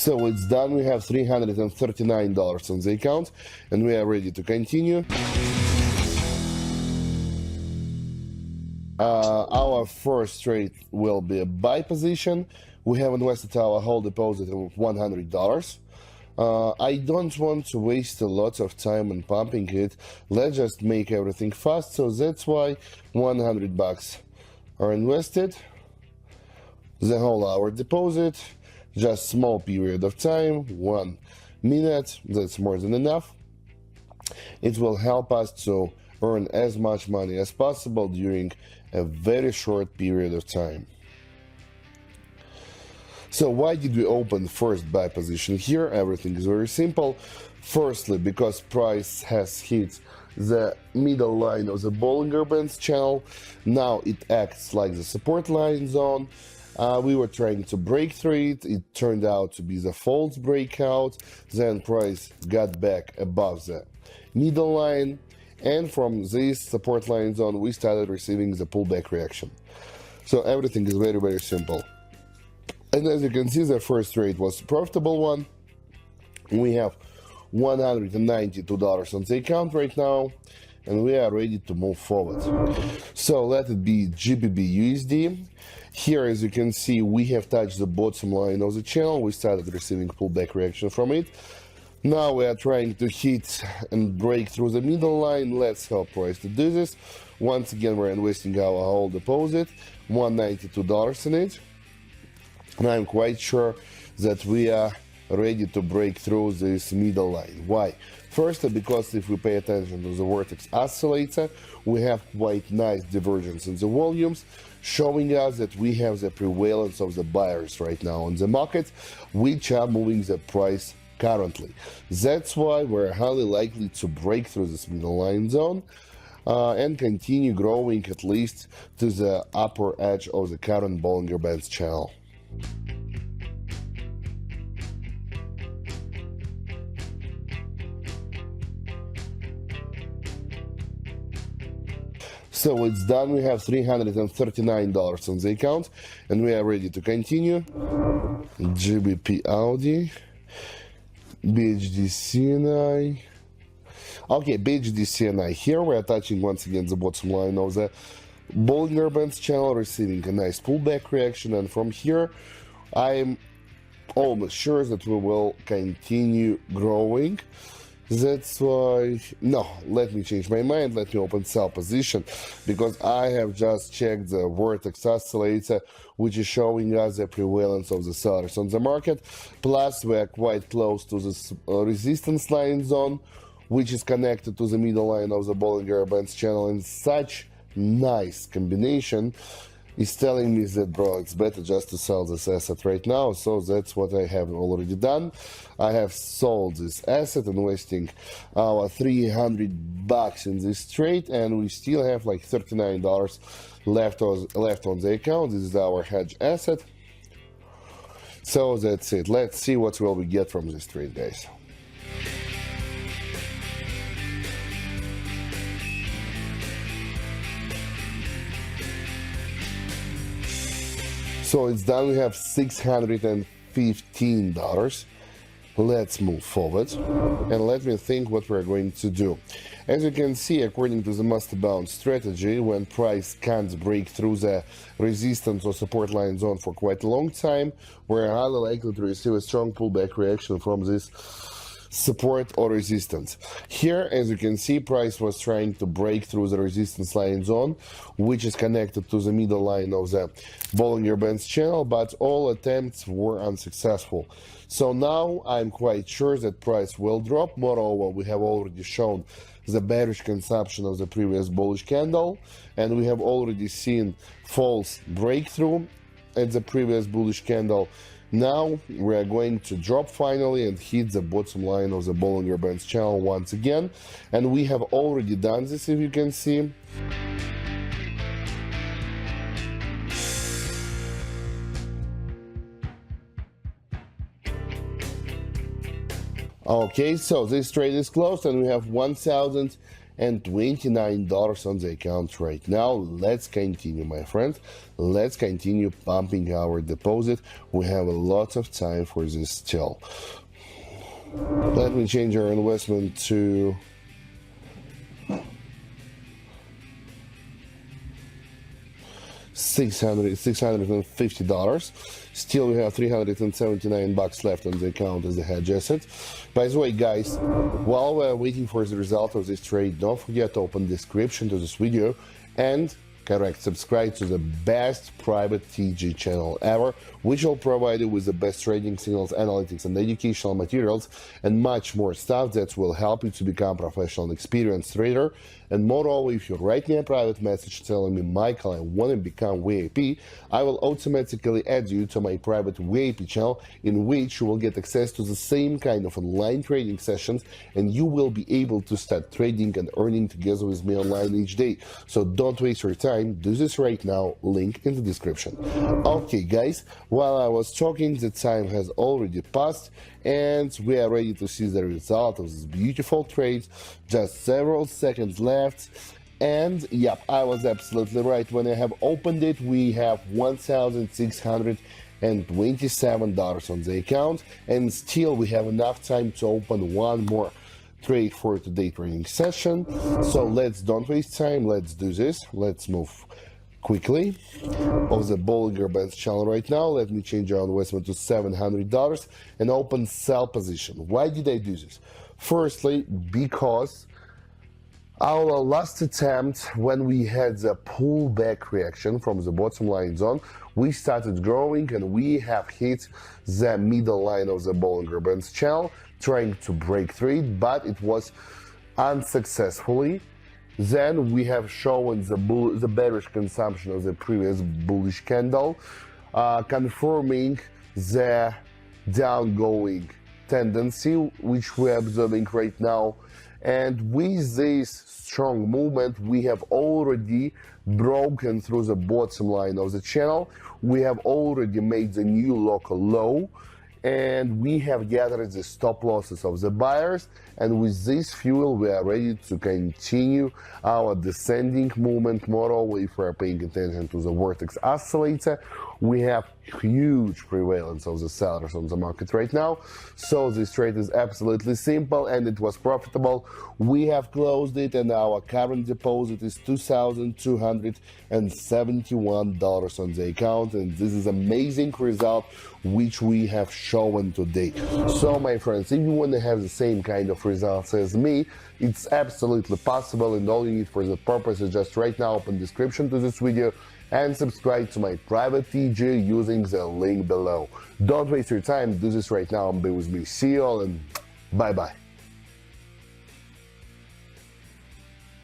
So it's done. We have $339 on the account, and we are ready to continue. Our first trade will be a buy position. We have invested our whole deposit of $100. I don't want to waste a lot of time on pumping it. Let's just make everything fast. So that's why $100 are invested. The whole hour deposit, just small period of time, 1 minute. That's more than enough. It will help us to earn as much money as possible during a very short period of time. So why did we open first buy position here? Everything is very simple. Firstly, because price has hit the middle line of the Bollinger Bands channel. Now it acts like the support line zone. We were trying to break through it. It turned out to be the false breakout. Then price got back above the middle line. And from this support line zone, we started receiving the pullback reaction. So everything is very, very simple. And as you can see, the first trade was a profitable one. We have $192 on the account right now, and we are ready to move forward. So let it be GBP USD. Here, as you can see, we have touched the bottom line of the channel. We started receiving pullback reaction from it. Now we are trying to hit and break through the middle line. Let's help price to do this. Once again, we're investing our whole deposit, $192 in it. And I'm quite sure that we are ready to break through this middle line. Why? Firstly, because if we pay attention to the Vortex Oscillator, we have quite nice divergence in the volumes, showing us that we have the prevalence of the buyers right now on the market, which are moving the price currently. That's why we're highly likely to break through this middle line zone and continue growing at least to the upper edge of the current Bollinger Bands channel. So it's done. We have $339 on the account, and we are ready to continue. GBP Audi, BHD CNI. Okay, BHD CNI. Here we are touching once again the bottom line of the Bollinger Bands channel, receiving a nice pullback reaction, and from here I'm almost sure that we will continue growing. That's why, no, let me change my mind. Let me open sell position, because I have just checked the Vortex Oscillator, which is showing us the prevalence of the sellers on the market. Plus, we are quite close to this resistance line zone, which is connected to the middle line of the Bollinger Bands channel, and such nice combination is telling me that, bro, it's better just to sell this asset right now. So that's what I have already done. I have sold this asset, investing our $300 in this trade, and we still have like $39 left on the account. This is our hedge asset. So that's it. Let's see what will we get from this trade, guys. So it's done. We have $615. Let's move forward and let me think what we're going to do. As you can see, according to the master bound strategy, when price can't break through the resistance or support line zone for quite a long time, we're highly likely to receive a strong pullback reaction from this support or resistance. Here, as you can see, price was trying to break through the resistance line zone, which is connected to the middle line of the Bollinger Bands channel, but all attempts were unsuccessful. So now I'm quite sure that price will drop. Moreover, we have already shown the bearish consumption of the previous bullish candle, and we have already seen false breakthrough at the previous bullish candle. Now we are going to drop finally and hit the bottom line of the Bollinger Bands channel once again, and we have already done this, if you can see. Okay, so this trade is closed, and we have $1,000 $629 on the account right now. Let's continue, my friends. Let's continue pumping our deposit. We have a lot of time for this still. Let me change our investment to $650. Still, we have $379 left on the account as a hedge asset. By the way, guys, while we're waiting for the result of this trade, don't forget to open the description to this video and subscribe to the best private TG channel ever, which will provide you with the best trading signals, analytics, and educational materials, and much more stuff that will help you to become a professional and experienced trader. And moreover, if you write me a private message telling me, Michael, I want to become VIP, I will automatically add you to my private VIP channel, in which you will get access to the same kind of online trading sessions, and you will be able to start trading and earning together with me online each day. So don't waste your time, do this right now, link in the description. Okay, guys, while I was talking, the time has already passed, and we are ready to see the result of this beautiful trade. Just several seconds left, and yep, I was absolutely right. When I have opened it, we have $1,627 on the account, and still we have enough time to open one more trade for today's trading session. So don't waste time, let's do this. Let's move quickly of the Bollinger Bands channel right now. Let me change our investment to $700 and open sell position. Why did I do this? Firstly, because our last attempt, when we had the pullback reaction from the bottom line zone, we started growing and we have hit the middle line of the Bollinger Bands channel, trying to break through it, but it was unsuccessfully. Then we have shown the bearish consumption of the previous bullish candle, confirming the downgoing tendency which we're observing right now. And with this strong movement, we have already broken through the bottom line of the channel. We have already made the new local low, and we have gathered the stop losses of the buyers, and with this fuel we are ready to continue our descending movement. Moreover, if we are paying attention to the Vortex Oscillator, we have huge prevalence of the sellers on the market right now. So this trade is absolutely simple and it was profitable. We have closed it and our current deposit is $2,271 on the account, and this is amazing result which we have shown today. So my friends, if you want to have the same kind of results as me, it's absolutely possible, and all you need for the purpose is just right now open description to this video and subscribe to my private TG using the link below. Don't waste your time, do this right now and be with me. See you all and bye bye.